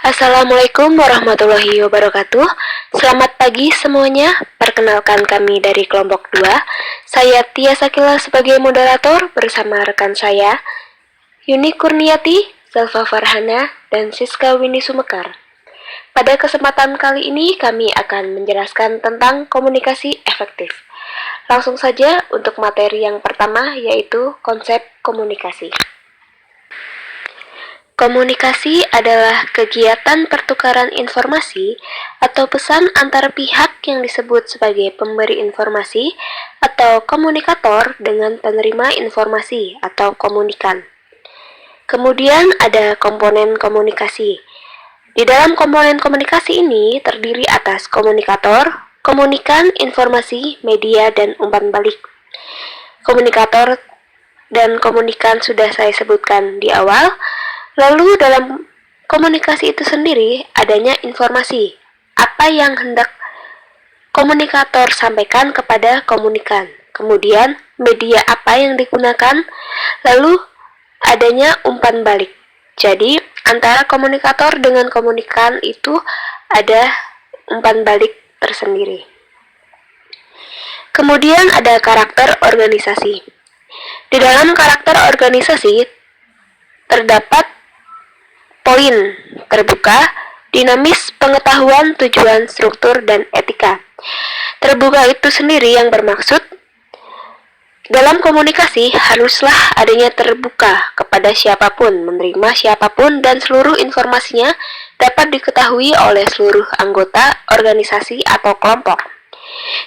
Assalamualaikum warahmatullahi wabarakatuh. Selamat pagi semuanya. Perkenalkan kami dari kelompok 2. Saya Tia Sakila sebagai moderator bersama rekan saya Yuni Kurniati, Zalfa Farhana, dan Siska Winnie Sumekar. Pada kesempatan kali ini kami akan menjelaskan tentang komunikasi efektif. Langsung saja untuk materi yang pertama yaitu konsep komunikasi. Komunikasi adalah kegiatan pertukaran informasi atau pesan antar pihak yang disebut sebagai pemberi informasi atau komunikator dengan penerima informasi atau komunikan. Kemudian ada komponen komunikasi. Di dalam komponen komunikasi ini terdiri atas komunikator, komunikan, informasi, media, dan umpan balik. Komunikator dan komunikan sudah saya sebutkan di awal. Lalu dalam komunikasi itu sendiri adanya informasi, apa yang hendak komunikator sampaikan kepada komunikan. Kemudian media apa yang digunakan, lalu adanya umpan balik. Jadi antara komunikator dengan komunikan itu ada umpan balik tersendiri. Kemudian ada karakter organisasi. Di dalam karakter organisasi terdapat poin terbuka, dinamis, pengetahuan, tujuan, struktur, dan etika. Terbuka itu sendiri yang bermaksud dalam komunikasi haruslah adanya terbuka kepada siapapun, menerima siapapun, dan seluruh informasinya dapat diketahui oleh seluruh anggota organisasi atau kelompok.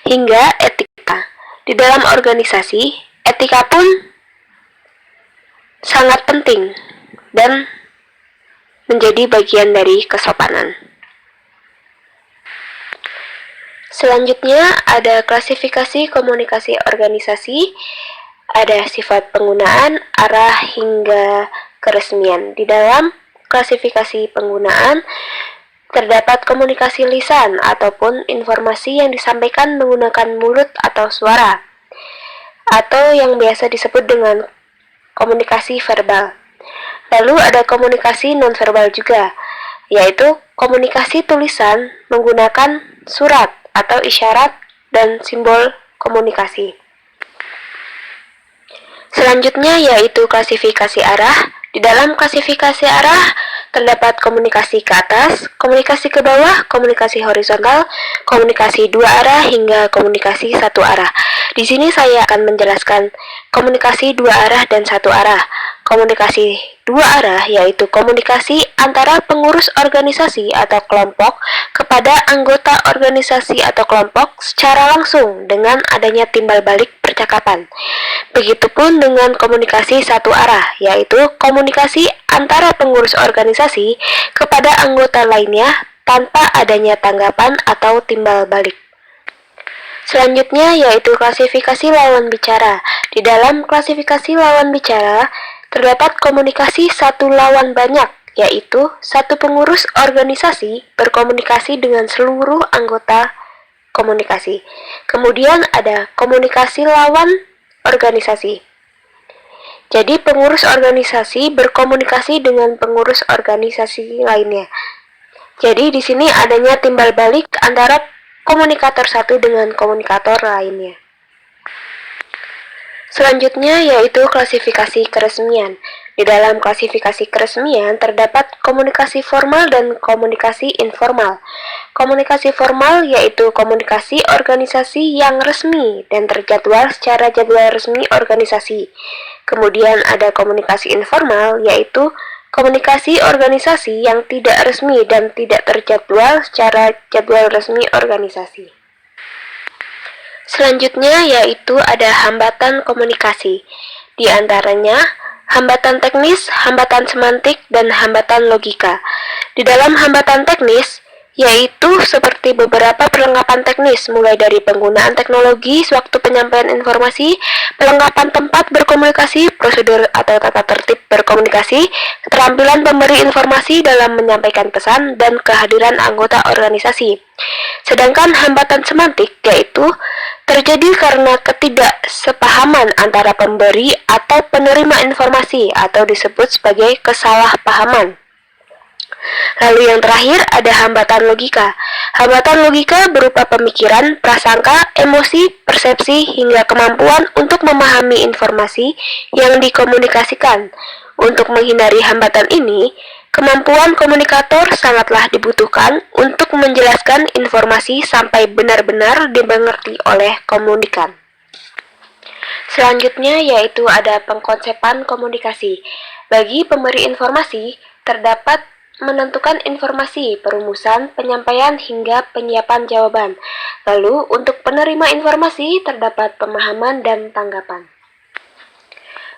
Hingga etika. Di dalam organisasi, etika pun sangat penting dan menjadi bagian dari kesopanan. Selanjutnya ada klasifikasi komunikasi organisasi, ada sifat penggunaan, arah hingga keresmian. Di dalam klasifikasi penggunaan terdapat komunikasi lisan ataupun informasi yang disampaikan menggunakan mulut atau suara, atau yang biasa disebut dengan komunikasi verbal. Lalu ada komunikasi nonverbal juga, yaitu komunikasi tulisan menggunakan surat atau isyarat dan simbol komunikasi. Selanjutnya yaitu klasifikasi arah. Di dalam klasifikasi arah terdapat komunikasi ke atas, komunikasi ke bawah, komunikasi horizontal, komunikasi dua arah hingga komunikasi satu arah. Di sini saya akan menjelaskan komunikasi dua arah dan satu arah. Komunikasi dua arah yaitu komunikasi antara pengurus organisasi atau kelompok kepada anggota organisasi atau kelompok secara langsung dengan adanya timbal balik percakapan. Begitupun dengan komunikasi satu arah, yaitu komunikasi antara pengurus organisasi kepada anggota lainnya tanpa adanya tanggapan atau timbal balik. Selanjutnya yaitu klasifikasi lawan bicara. Di dalam klasifikasi lawan bicara terdapat komunikasi satu lawan banyak, yaitu satu pengurus organisasi berkomunikasi dengan seluruh anggota komunikasi. Kemudian ada komunikasi lawan organisasi. Jadi pengurus organisasi berkomunikasi dengan pengurus organisasi lainnya. Jadi di sini adanya timbal balik antara komunikator satu dengan komunikator lainnya. Selanjutnya yaitu klasifikasi keresmian. Di dalam klasifikasi keresmian terdapat komunikasi formal dan komunikasi informal. Komunikasi formal yaitu komunikasi organisasi yang resmi dan terjadwal secara jadwal resmi organisasi. Kemudian ada komunikasi informal yaitu komunikasi organisasi yang tidak resmi dan tidak terjadwal secara jadwal resmi organisasi. Selanjutnya yaitu ada hambatan komunikasi. Di antaranya hambatan teknis, hambatan semantik, dan hambatan logika. Di dalam hambatan teknis yaitu seperti beberapa perlengkapan teknis mulai dari penggunaan teknologi sewaktu penyampaian informasi, perlengkapan tempat berkomunikasi, prosedur atau tata tertib berkomunikasi, keterampilan pemberi informasi dalam menyampaikan pesan, dan kehadiran anggota organisasi. Sedangkan hambatan semantik yaitu terjadi karena ketidaksepahaman antara pemberi atau penerima informasi atau disebut sebagai kesalahpahaman. Lalu yang terakhir ada hambatan logika. Hambatan logika berupa pemikiran, prasangka, emosi, persepsi, hingga kemampuan untuk memahami informasi yang dikomunikasikan. Untuk menghindari hambatan ini, kemampuan komunikator sangatlah dibutuhkan untuk menjelaskan informasi sampai benar-benar dimengerti oleh komunikan. Selanjutnya yaitu ada pengkonsepan komunikasi. Bagi pemberi informasi, terdapat menentukan informasi, perumusan, penyampaian, hingga penyiapan jawaban. Lalu, untuk penerima informasi, terdapat pemahaman dan tanggapan.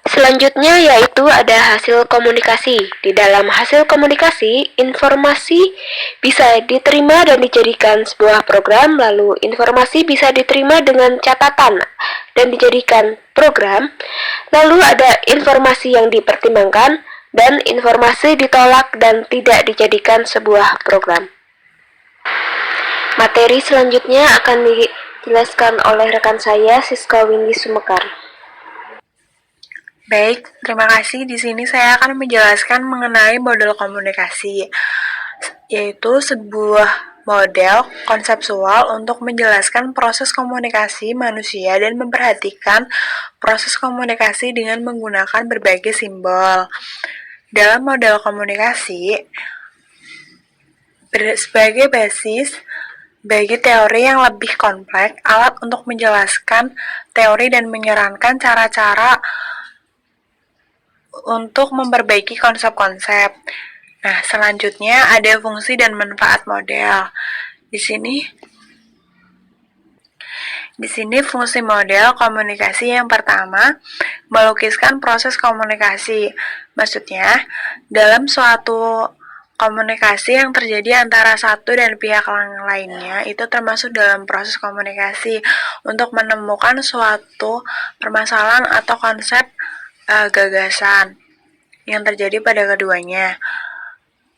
Selanjutnya yaitu ada hasil komunikasi. Di dalam hasil komunikasi, informasi bisa diterima dan dijadikan sebuah program, lalu informasi bisa diterima dengan catatan dan dijadikan program, lalu ada informasi yang dipertimbangkan, dan informasi ditolak dan tidak dijadikan sebuah program. Materi selanjutnya akan dijelaskan oleh rekan saya, Siska Windy Sumekar. Baik, terima kasih. Di sini saya akan menjelaskan mengenai model komunikasi, yaitu sebuah model konseptual untuk menjelaskan proses komunikasi manusia dan memperhatikan proses komunikasi dengan menggunakan berbagai simbol. Dalam model komunikasi, sebagai basis bagi teori yang lebih kompleks, alat untuk menjelaskan teori dan menyarankan cara-cara untuk memperbaiki konsep-konsep. Nah, selanjutnya ada fungsi dan manfaat model. Di sini fungsi model komunikasi yang pertama, melukiskan proses komunikasi. Maksudnya, dalam suatu komunikasi yang terjadi antara satu dan pihak lainnya itu termasuk dalam proses komunikasi untuk menemukan suatu permasalahan atau konsep gagasan yang terjadi pada keduanya.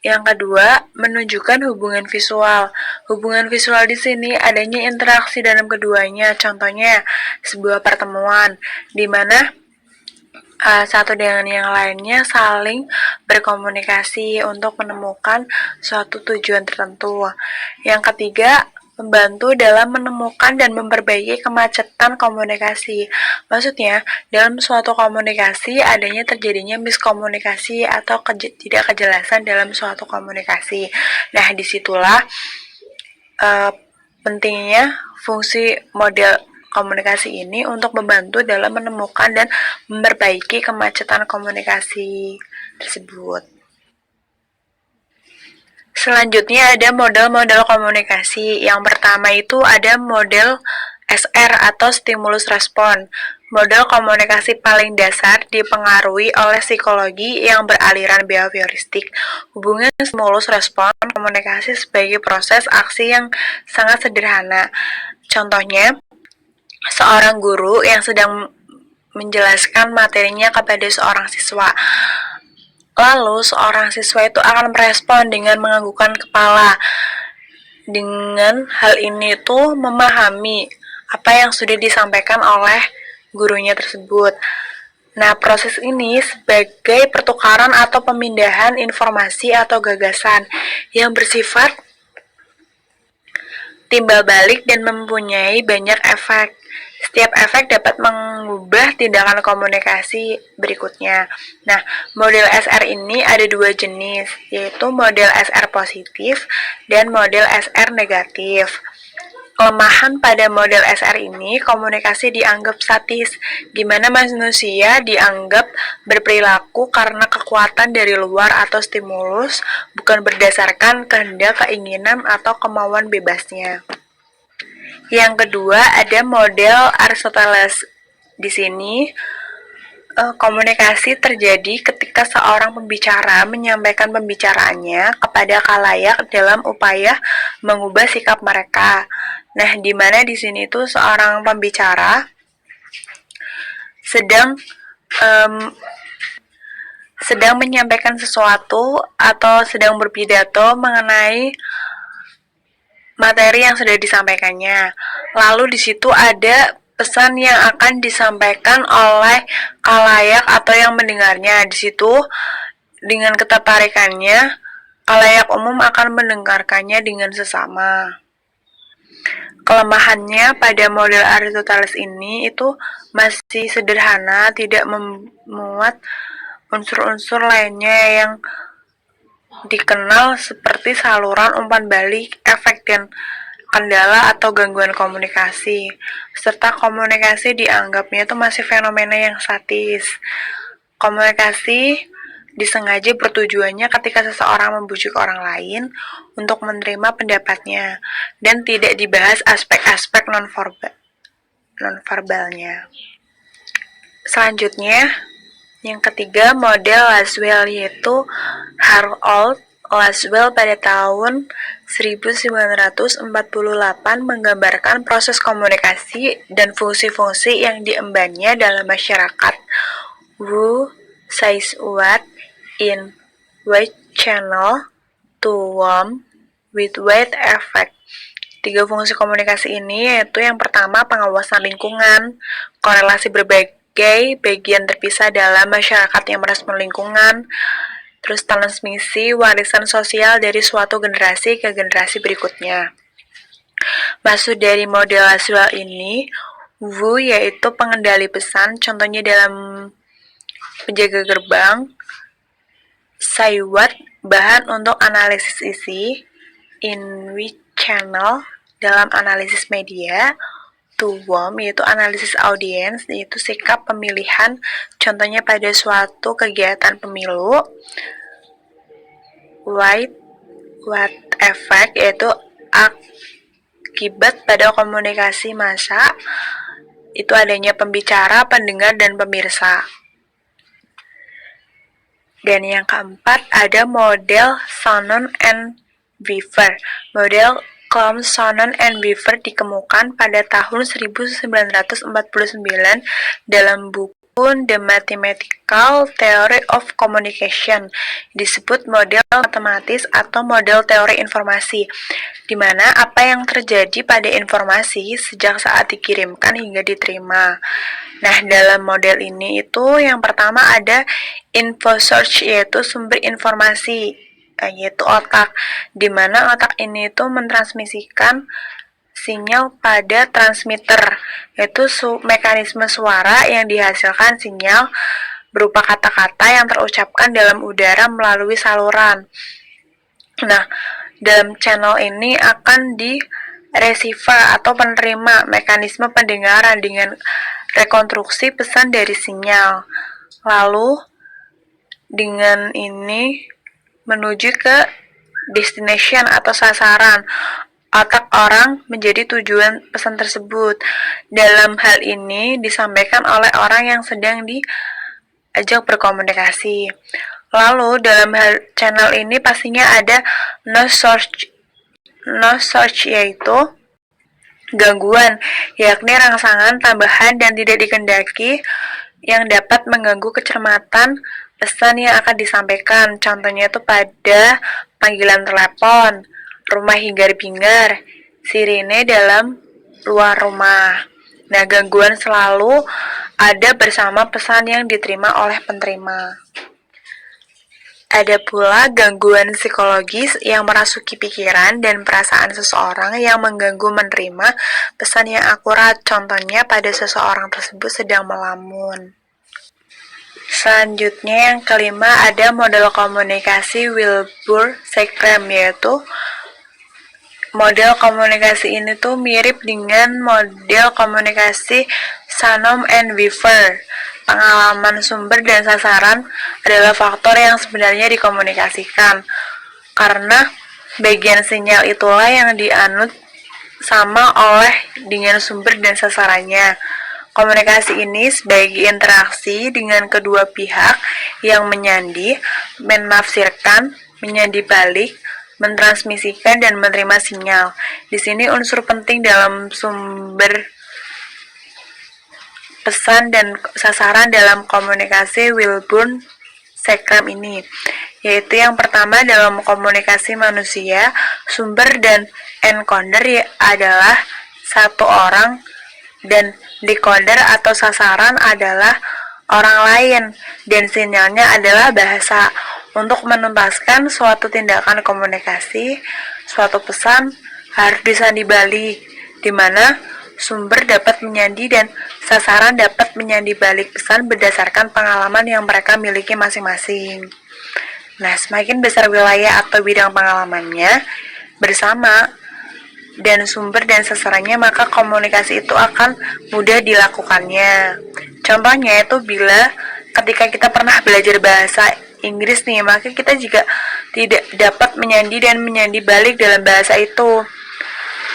Yang kedua, menunjukkan hubungan visual. Hubungan visual di sini adanya interaksi dalam keduanya. Contohnya, sebuah pertemuan di mana satu dengan yang lainnya saling berkomunikasi untuk menemukan suatu tujuan tertentu. Yang ketiga, membantu dalam menemukan dan memperbaiki kemacetan komunikasi. Maksudnya, dalam suatu komunikasi adanya terjadinya miskomunikasi atau tidak kejelasan dalam suatu komunikasi. Nah, disitulah pentingnya fungsi model komunikasi ini untuk membantu dalam menemukan dan memperbaiki kemacetan komunikasi tersebut. Selanjutnya ada model-model komunikasi. Yang pertama itu ada model SR atau stimulus respon. Model komunikasi paling dasar dipengaruhi oleh psikologi yang beraliran behavioristik. Hubungan stimulus respon komunikasi sebagai proses aksi yang sangat sederhana. Contohnya, seorang guru yang sedang menjelaskan materinya kepada seorang siswa. Lalu seorang siswa itu akan merespon dengan menganggukkan kepala. Dengan hal ini tuh memahami apa yang sudah disampaikan oleh gurunya tersebut. Nah, proses ini sebagai pertukaran atau pemindahan informasi atau gagasan yang bersifat timbal balik dan mempunyai banyak efek. Setiap efek dapat mengubah tindakan komunikasi berikutnya. Nah, model SR ini ada dua jenis, yaitu model SR positif dan model SR negatif. Kelemahan pada model SR ini, komunikasi dianggap statis, di mana manusia dianggap berperilaku karena kekuatan dari luar atau stimulus, bukan berdasarkan kehendak, keinginan, atau kemauan bebasnya. Yang kedua ada model Aristoteles. Di sini komunikasi terjadi ketika seorang pembicara menyampaikan pembicaraannya kepada khalayak dalam upaya mengubah sikap mereka. Nah, di mana di sini tuh seorang pembicara sedang menyampaikan sesuatu atau sedang berpidato mengenai materi yang sudah disampaikannya. Lalu di situ ada pesan yang akan disampaikan oleh khalayak atau yang mendengarnya. Di situ dengan ketertarikannya Khalayak umum akan mendengarkannya dengan sesama. Kelemahannya pada model Aristoteles ini itu masih sederhana, tidak memuat unsur-unsur lainnya yang dikenal seperti saluran umpan balik, efek dan kendala atau gangguan komunikasi. Serta komunikasi dianggapnya itu masih fenomena yang statis. Komunikasi disengaja bertujuannya ketika seseorang membujuk orang lain untuk menerima pendapatnya dan tidak dibahas aspek-aspek nonverbalnya. Selanjutnya, yang ketiga model Laswell, yaitu Harold Laswell pada tahun 1948 menggambarkan proses komunikasi dan fungsi-fungsi yang diembannya dalam masyarakat. Who says what in which channel to whom with what effect. 3 fungsi komunikasi ini yaitu yang pertama pengawasan lingkungan, korelasi berbagai bagian terpisah dalam masyarakat yang merespon lingkungan, terus transmisi warisan sosial dari suatu generasi ke generasi berikutnya. Maksud dari model Laswell ini, Wu yaitu pengendali pesan, contohnya dalam penjaga gerbang, say what bahan untuk analisis isi, in which channel dalam analisis media, to whom yaitu analisis audiens, yaitu sikap pemilihan, contohnya pada suatu kegiatan pemilu, what effect yaitu akibat pada komunikasi massa, itu adanya pembicara, pendengar, dan pemirsa. Dan yang keempat ada model Shannon and Weaver. Model Clom, Shannon and Weaver dikemukakan pada tahun 1949 dalam buku The Mathematical Theory of Communication. Disebut model matematis atau model teori informasi, di mana apa yang terjadi pada informasi sejak saat dikirimkan hingga diterima. Nah, dalam model ini itu yang pertama ada info source, yaitu sumber informasi, yaitu otak, di mana otak ini itu mentransmisikan sinyal pada transmitter, yaitu mekanisme suara yang dihasilkan sinyal berupa kata-kata yang terucapkan dalam udara melalui saluran. Nah, dalam channel ini akan di receiver atau penerima, mekanisme pendengaran dengan rekonstruksi pesan dari sinyal. Lalu dengan ini menuju ke destination atau sasaran. Otak orang menjadi tujuan pesan tersebut. Dalam hal ini disampaikan oleh orang yang sedang diajak berkomunikasi. Lalu dalam hal channel ini pastinya ada no source yaitu gangguan, yakni rangsangan tambahan dan tidak dikehendaki yang dapat mengganggu kecermatan pesan yang akan disampaikan. Contohnya itu pada panggilan telepon, rumah hingar-bingar, sirine dalam luar rumah. Nah, gangguan selalu ada bersama pesan yang diterima oleh penerima. Ada pula gangguan psikologis yang merasuki pikiran dan perasaan seseorang yang mengganggu menerima pesan yang akurat, contohnya pada seseorang tersebut sedang melamun. Selanjutnya yang kelima ada model komunikasi Wilbur-Sechrem, yaitu model komunikasi ini tuh mirip dengan model komunikasi Shannon and Weaver. Pengalaman sumber dan sasaran adalah faktor yang sebenarnya dikomunikasikan, karena bagian sinyal itulah yang dianut sama oleh dengan sumber dan sasarannya. Komunikasi ini sebagai interaksi dengan kedua pihak yang menyandi, menafsirkan, menyandi balik, mentransmisikan, dan menerima sinyal. Di sini unsur penting dalam sumber pesan dan sasaran dalam komunikasi Wilbur-Sechrem ini, yaitu yang pertama dalam komunikasi manusia, sumber dan encoder adalah satu orang dan decoder atau sasaran adalah orang lain, dan sinyalnya adalah bahasa. Untuk menuntaskan suatu tindakan komunikasi, suatu pesan harus disandi balik, di mana sumber dapat menyandi dan sasaran dapat menyandi balik pesan berdasarkan pengalaman yang mereka miliki masing-masing. Nah, semakin besar wilayah atau bidang pengalamannya bersama dan sumber dan sasarannya, maka komunikasi itu akan mudah dilakukannya. Contohnya itu bila ketika kita pernah belajar bahasa Inggris nih, maka kita juga tidak dapat menyandi dan menyandi balik dalam bahasa itu.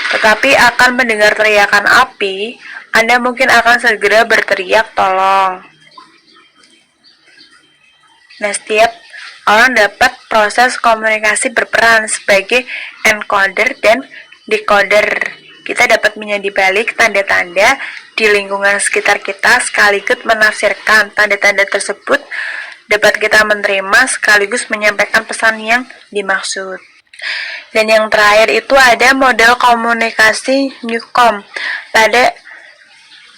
Tetapi akan mendengar teriakan api, Anda mungkin akan segera berteriak tolong. Nah, setiap orang dapat proses komunikasi berperan sebagai encoder dan decoder. Kita dapat menyandi balik tanda-tanda di lingkungan sekitar kita sekaligus menafsirkan tanda-tanda tersebut dapat kita menerima sekaligus menyampaikan pesan yang dimaksud. Dan yang terakhir itu ada model komunikasi Newcomb. Pada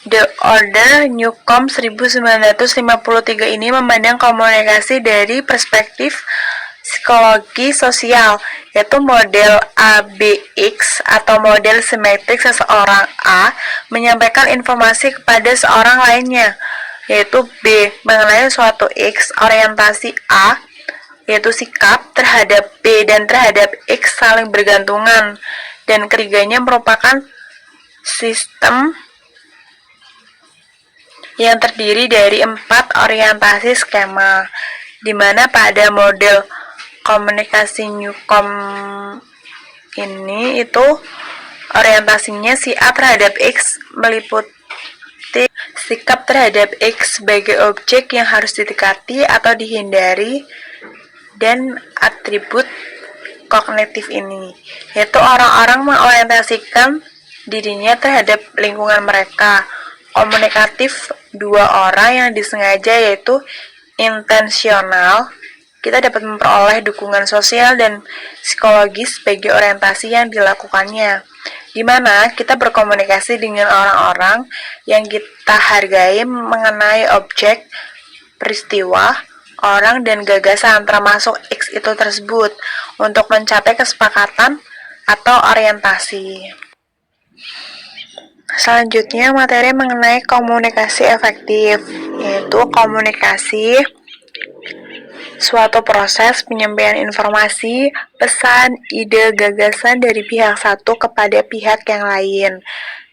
The Order Newcomb 1953 ini memandang komunikasi dari perspektif psikologi sosial, yaitu model ABX atau model simetrik. Seseorang A menyampaikan informasi kepada seorang lainnya, yaitu B, mengenai suatu X. Orientasi A, yaitu sikap terhadap B dan terhadap X saling bergantungan, dan ketiganya merupakan sistem yang terdiri dari 4 orientasi skema, di mana pada model komunikasi Newcomb ini itu orientasinya si A terhadap X meliputi sikap terhadap X sebagai objek yang harus didekati atau dihindari, dan atribut kognitif ini, yaitu orang-orang mengorientasikan dirinya terhadap lingkungan mereka. Komunikatif dua orang yang disengaja, yaitu intensional. Kita dapat memperoleh dukungan sosial dan psikologis sebagai orientasi yang dilakukannya, di mana kita berkomunikasi dengan orang-orang yang kita hargai mengenai objek, peristiwa, orang, dan gagasan termasuk X itu tersebut untuk mencapai kesepakatan atau orientasi. Selanjutnya materi mengenai komunikasi efektif, yaitu komunikasi suatu proses penyampaian informasi, pesan, ide, gagasan dari pihak satu kepada pihak yang lain.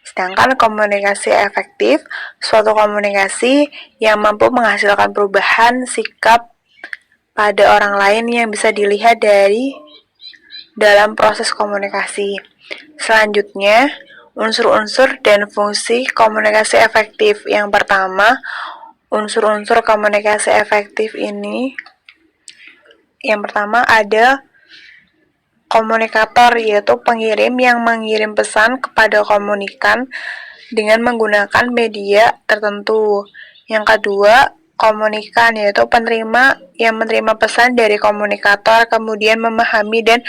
Sedangkan komunikasi efektif, suatu komunikasi yang mampu menghasilkan perubahan sikap pada orang lain yang bisa dilihat dari dalam proses komunikasi. Selanjutnya, unsur-unsur dan fungsi komunikasi efektif. Yang pertama, unsur-unsur komunikasi efektif ini. Yang pertama ada komunikator, yaitu pengirim yang mengirim pesan kepada komunikan dengan menggunakan media tertentu. Yang kedua, komunikan, yaitu penerima yang menerima pesan dari komunikator kemudian memahami dan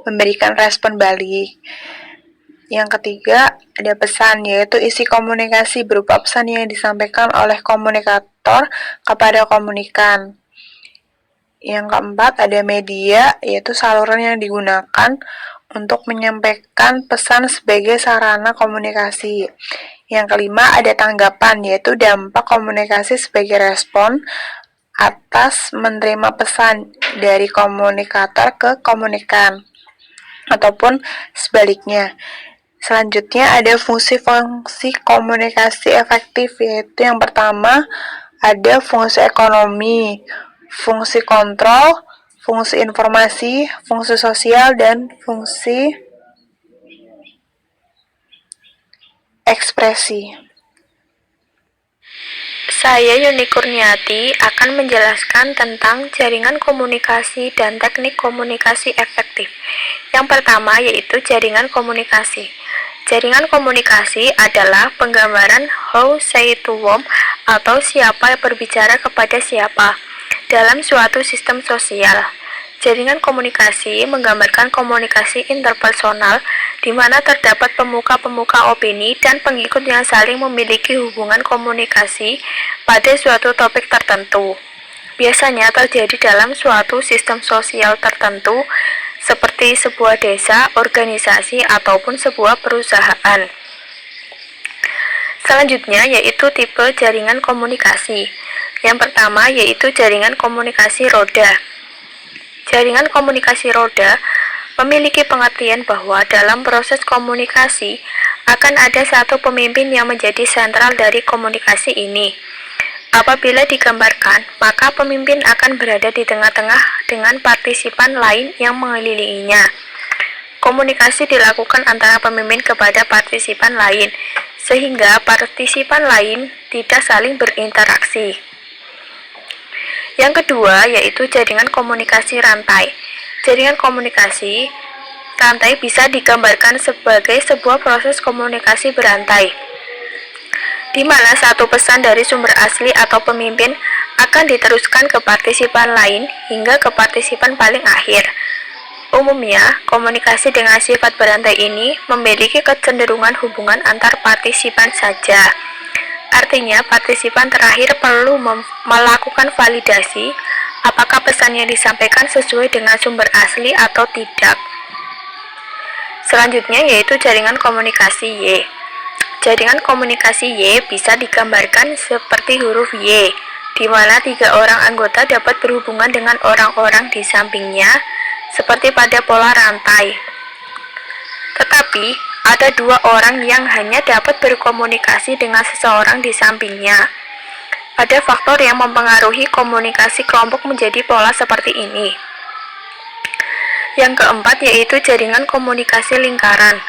memberikan respon balik. Yang ketiga, ada pesan, yaitu isi komunikasi berupa pesan yang disampaikan oleh komunikator kepada komunikan. Yang keempat, ada media, yaitu saluran yang digunakan untuk menyampaikan pesan sebagai sarana komunikasi. Yang kelima, ada tanggapan, yaitu dampak komunikasi sebagai respon atas menerima pesan dari komunikator ke komunikan, ataupun sebaliknya. Selanjutnya, ada fungsi-fungsi komunikasi efektif, yaitu yang pertama, ada fungsi ekonomi, fungsi kontrol, fungsi informasi, fungsi sosial, dan fungsi ekspresi. Saya Yuni Kurniati akan menjelaskan tentang jaringan komunikasi dan teknik komunikasi efektif. Yang pertama yaitu jaringan komunikasi. Jaringan komunikasi adalah penggambaran who say to whom atau siapa berbicara kepada siapa dalam suatu sistem sosial. Jaringan komunikasi menggambarkan komunikasi interpersonal di mana terdapat pemuka-pemuka opini dan pengikut yang saling memiliki hubungan komunikasi pada suatu topik tertentu. biasanya terjadi dalam suatu sistem sosial tertentu seperti sebuah desa, organisasi, ataupun sebuah perusahaan. Selanjutnya yaitu tipe jaringan komunikasi. Yang pertama yaitu jaringan komunikasi roda. Jaringan komunikasi roda memiliki pengertian bahwa dalam proses komunikasi akan ada satu pemimpin yang menjadi sentral dari komunikasi ini. Apabila digambarkan, maka pemimpin akan berada di tengah-tengah dengan partisipan lain yang mengelilinginya. Komunikasi dilakukan antara pemimpin kepada partisipan lain, sehingga partisipan lain tidak saling berinteraksi. Yang kedua yaitu jaringan komunikasi rantai. Jaringan komunikasi rantai bisa digambarkan sebagai sebuah proses komunikasi berantai, di mana satu pesan dari sumber asli atau pemimpin akan diteruskan ke partisipan lain hingga ke partisipan paling akhir. Umumnya, komunikasi dengan sifat berantai ini memiliki kecenderungan hubungan antar partisipan saja. Artinya, partisipan terakhir perlu melakukan validasi apakah pesan yang disampaikan sesuai dengan sumber asli atau tidak. Selanjutnya yaitu jaringan komunikasi Y. Jaringan komunikasi Y bisa digambarkan seperti huruf Y, di mana 3 orang anggota dapat berhubungan dengan orang-orang di sampingnya, seperti pada pola rantai. Tetapi, ada 2 orang yang hanya dapat berkomunikasi dengan seseorang di sampingnya. Ada faktor yang mempengaruhi komunikasi kelompok menjadi pola seperti ini. Yang keempat yaitu jaringan komunikasi lingkaran.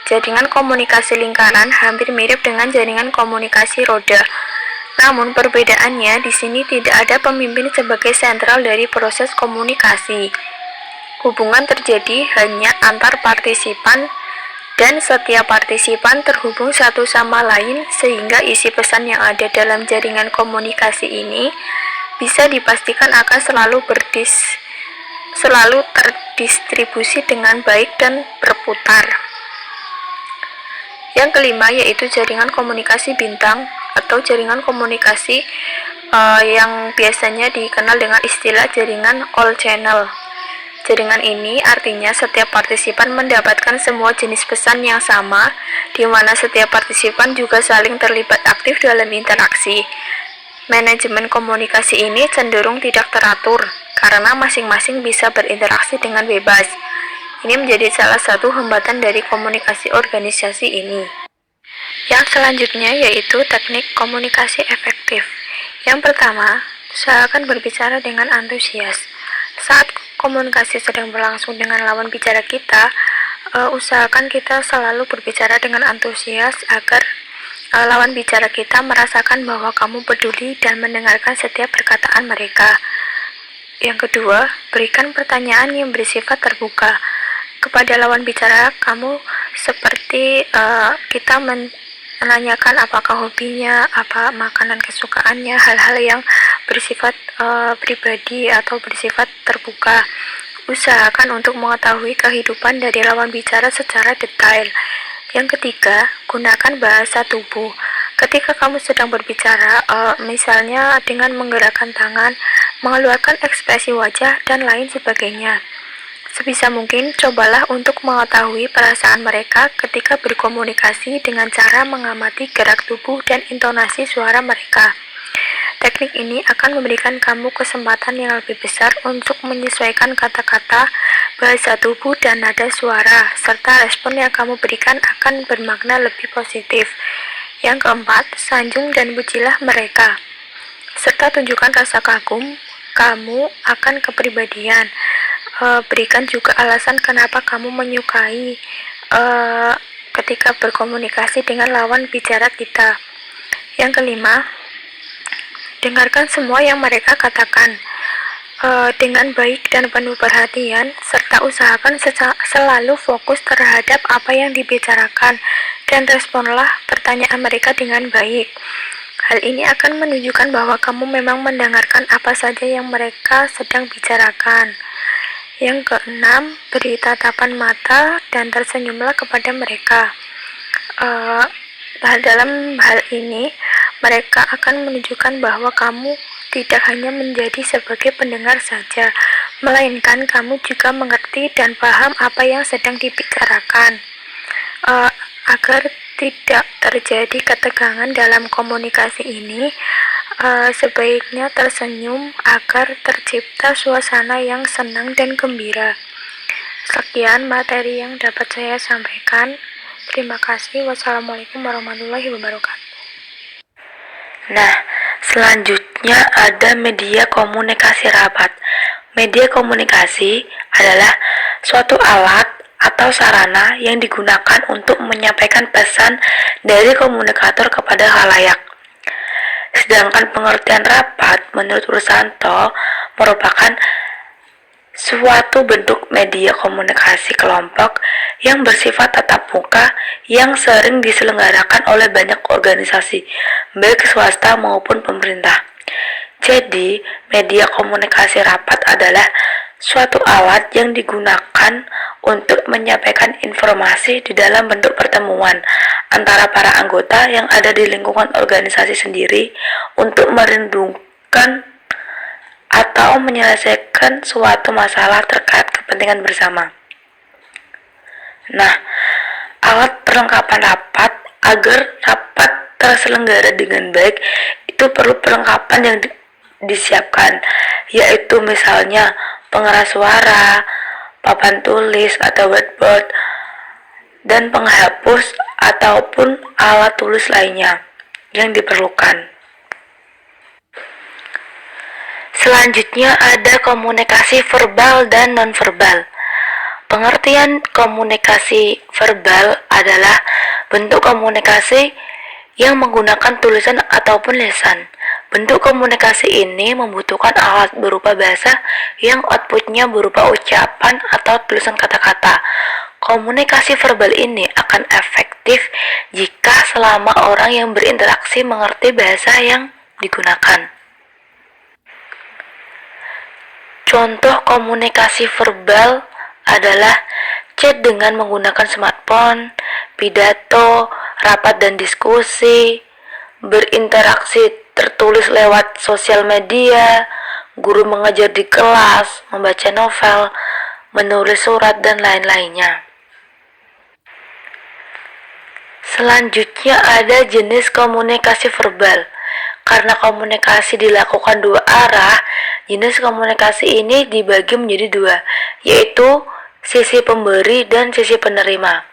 Jaringan komunikasi lingkaran hampir mirip dengan jaringan komunikasi roda. Namun perbedaannya di sini tidak ada pemimpin sebagai sentral dari proses komunikasi. Hubungan terjadi hanya antar partisipan dan setiap partisipan terhubung satu sama lain sehingga isi pesan yang ada dalam jaringan komunikasi ini bisa dipastikan akan selalu terdistribusi dengan baik dan berputar. Yang kelima yaitu jaringan komunikasi bintang atau jaringan komunikasi yang biasanya dikenal dengan istilah jaringan all channel. Jaringan ini artinya setiap partisipan mendapatkan semua jenis pesan yang sama, di mana setiap partisipan juga saling terlibat aktif dalam interaksi. Manajemen komunikasi ini cenderung tidak teratur, karena masing-masing bisa berinteraksi dengan bebas. Ini menjadi salah satu hambatan dari komunikasi organisasi ini. Yang selanjutnya yaitu teknik komunikasi efektif. Yang pertama, usahakan berbicara dengan antusias. Saat komunikasi sedang berlangsung dengan lawan bicara kita, usahakan kita selalu berbicara dengan antusias agar lawan bicara kita merasakan bahwa kamu peduli dan mendengarkan setiap perkataan mereka. Yang kedua, berikan pertanyaan yang bersifat terbuka kepada lawan bicara kamu, seperti kita menanyakan apakah hobinya, apa makanan kesukaannya, hal-hal yang bersifat pribadi atau bersifat terbuka. Usahakan untuk mengetahui kehidupan dari lawan bicara secara detail. Yang ketiga, gunakan bahasa tubuh. Ketika kamu sedang berbicara, misalnya dengan menggerakkan tangan, mengeluarkan ekspresi wajah, dan lain sebagainya. Sebisa mungkin, cobalah untuk mengetahui perasaan mereka ketika berkomunikasi dengan cara mengamati gerak tubuh dan intonasi suara mereka. Teknik ini akan memberikan kamu kesempatan yang lebih besar untuk menyesuaikan kata-kata, bahasa tubuh, dan nada suara, serta respon yang kamu berikan akan bermakna lebih positif. Yang keempat, sanjung dan pujilah mereka, serta tunjukkan rasa kagum kamu akan kepribadian. Berikan juga alasan kenapa kamu menyukai ketika berkomunikasi dengan lawan bicara kita. Yang kelima, dengarkan semua yang mereka katakan dengan baik dan penuh perhatian, serta usahakan selalu fokus terhadap apa yang dibicarakan dan responlah pertanyaan mereka dengan baik. Hal ini akan menunjukkan bahwa kamu memang mendengarkan apa saja yang mereka sedang bicarakan. Yang keenam, beri tatapan mata dan tersenyumlah kepada mereka. Dalam hal ini, mereka akan menunjukkan bahwa kamu tidak hanya menjadi sebagai pendengar saja, melainkan kamu juga mengerti dan paham apa yang sedang dibicarakan. Agar tidak terjadi ketegangan dalam komunikasi ini, sebaiknya tersenyum agar tercipta suasana yang senang dan gembira. Sekian materi yang dapat saya sampaikan. Terima kasih. Wassalamualaikum warahmatullahi wabarakatuh. Nah, selanjutnya ada media komunikasi rapat. Media komunikasi adalah suatu alat atau sarana yang digunakan untuk menyampaikan pesan dari komunikator kepada khalayak. Sedangkan pengertian rapat menurut Rusanto merupakan suatu bentuk media komunikasi kelompok yang bersifat tatap muka yang sering diselenggarakan oleh banyak organisasi, baik swasta maupun pemerintah. Jadi, media komunikasi rapat adalah suatu alat yang digunakan untuk menyampaikan informasi di dalam bentuk pertemuan antara para anggota yang ada di lingkungan organisasi sendiri untuk merundungkan atau menyelesaikan suatu masalah terkait kepentingan bersama. Nah, alat perlengkapan rapat agar rapat terselenggara dengan baik itu perlu perlengkapan yang disiapkan, yaitu misalnya pengeras suara, papan tulis atau whiteboard, dan penghapus ataupun alat tulis lainnya yang diperlukan. Selanjutnya ada komunikasi verbal dan nonverbal. Pengertian komunikasi verbal adalah bentuk komunikasi yang menggunakan tulisan ataupun lisan. Bentuk komunikasi ini membutuhkan alat berupa bahasa yang outputnya berupa ucapan atau tulisan kata-kata. Komunikasi verbal ini akan efektif jika selama orang yang berinteraksi mengerti bahasa yang digunakan. Contoh komunikasi verbal adalah chat dengan menggunakan smartphone, pidato, rapat dan diskusi, berinteraksi tertulis lewat sosial media, guru mengajar di kelas, membaca novel, menulis surat, dan lain-lainnya. Selanjutnya ada jenis komunikasi verbal. Karena komunikasi dilakukan dua arah, jenis komunikasi ini dibagi menjadi dua, yaitu sisi pemberi dan sisi penerima.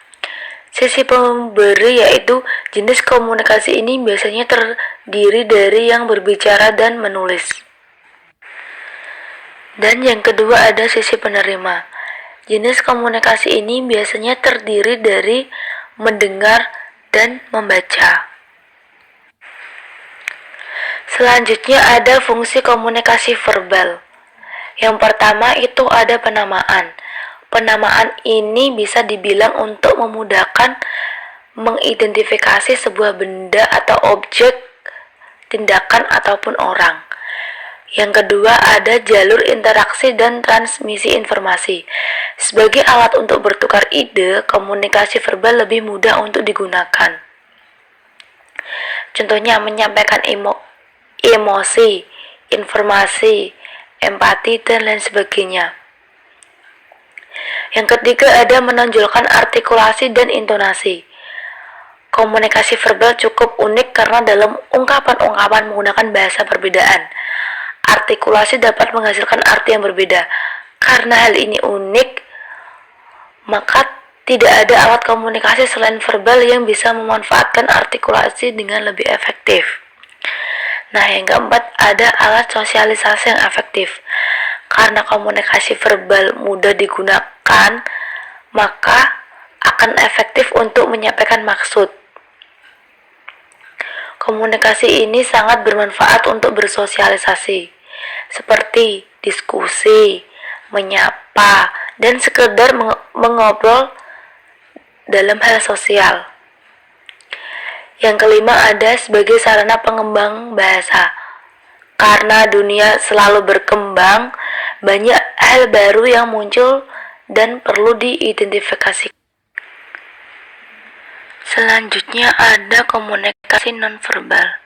Sisi pemberi yaitu jenis komunikasi ini biasanya terdiri dari yang berbicara dan menulis. Dan yang kedua ada sisi penerima. Jenis komunikasi ini biasanya terdiri dari mendengar dan membaca. Selanjutnya ada fungsi komunikasi verbal. Yang pertama itu ada penamaan. Penamaan ini bisa dibilang untuk memudahkan mengidentifikasi sebuah benda atau objek, tindakan ataupun orang. Yang kedua ada jalur interaksi dan transmisi informasi. Sebagai alat untuk bertukar ide, komunikasi verbal lebih mudah untuk digunakan. Contohnya menyampaikan emosi, informasi, empati, dan lain sebagainya. Yang ketiga ada menonjolkan artikulasi dan intonasi. Komunikasi verbal cukup unik karena dalam ungkapan-ungkapan menggunakan bahasa perbedaan. Artikulasi dapat menghasilkan arti yang berbeda. Karena hal ini unik, maka tidak ada alat komunikasi selain verbal yang bisa memanfaatkan artikulasi dengan lebih efektif. Nah, yang keempat ada alat sosialisasi yang efektif. Karena komunikasi verbal mudah digunakan, maka akan efektif untuk menyampaikan maksud. Komunikasi ini sangat bermanfaat untuk bersosialisasi, seperti diskusi, menyapa, dan sekedar mengobrol dalam hal sosial. Yang kelima ada sebagai sarana pengembang bahasa. Karena dunia selalu berkembang, banyak hal baru yang muncul dan perlu diidentifikasi. Selanjutnya ada komunikasi nonverbal.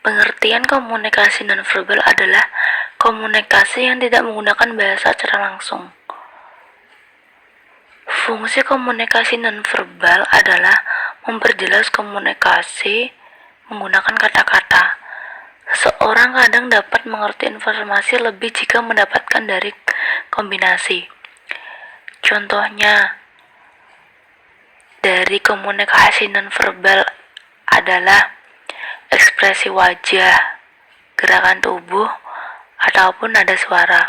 Pengertian komunikasi nonverbal adalah komunikasi yang tidak menggunakan bahasa secara langsung. Fungsi komunikasi nonverbal adalah memperjelas komunikasi menggunakan kata-kata. Seseorang kadang dapat mengerti informasi lebih jika mendapatkan dari kombinasi. Contohnya, dari komunikasi nonverbal adalah ekspresi wajah, gerakan tubuh, ataupun nada suara.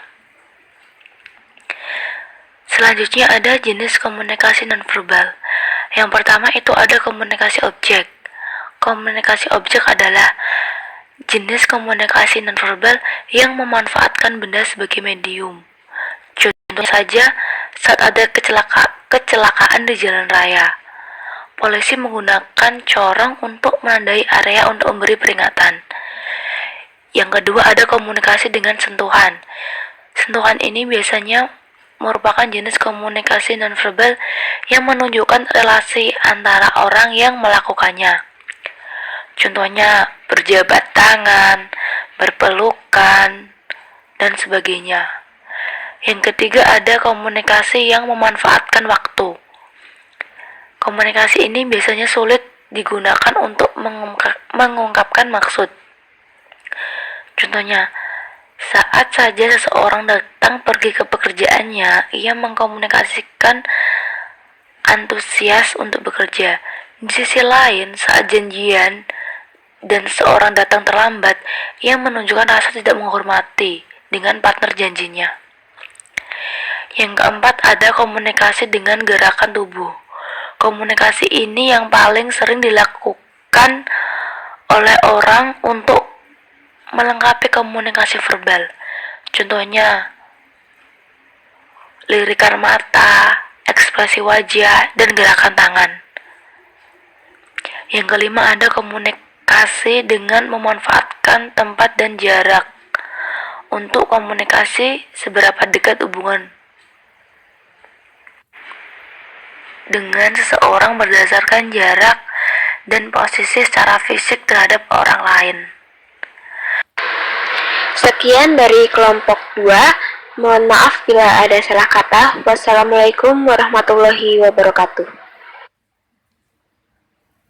Selanjutnya ada jenis komunikasi nonverbal. Yang pertama itu ada komunikasi objek. Komunikasi objek adalah jenis komunikasi nonverbal yang memanfaatkan benda sebagai medium. Contoh saja saat ada kecelakaan di jalan raya. Polisi menggunakan corong untuk menandai area untuk memberi peringatan. Yang kedua ada komunikasi dengan sentuhan. Sentuhan ini biasanya merupakan jenis komunikasi nonverbal yang menunjukkan relasi antara orang yang melakukannya. Contohnya berjabat tangan, berpelukan, dan sebagainya. Yang ketiga ada komunikasi yang memanfaatkan waktu. Komunikasi ini biasanya sulit digunakan untuk mengungkapkan maksud. Contohnya, saat saja seseorang datang pergi ke pekerjaannya, ia mengkomunikasikan antusias untuk bekerja. Di sisi lain, saat janjian dan seorang datang terlambat, ia menunjukkan rasa tidak menghormati dengan partner janjinya. Yang keempat ada komunikasi dengan gerakan tubuh. Komunikasi ini yang paling sering dilakukan oleh orang untuk melengkapi komunikasi verbal. Contohnya, lirikan mata, ekspresi wajah, dan gerakan tangan. Yang kelima ada komunikasi dengan memanfaatkan tempat dan jarak. Untuk komunikasi seberapa dekat hubungan dengan seseorang berdasarkan jarak dan posisi secara fisik terhadap orang lain. Sekian dari kelompok 2. Mohon maaf bila ada salah kata. Wassalamualaikum warahmatullahi wabarakatuh.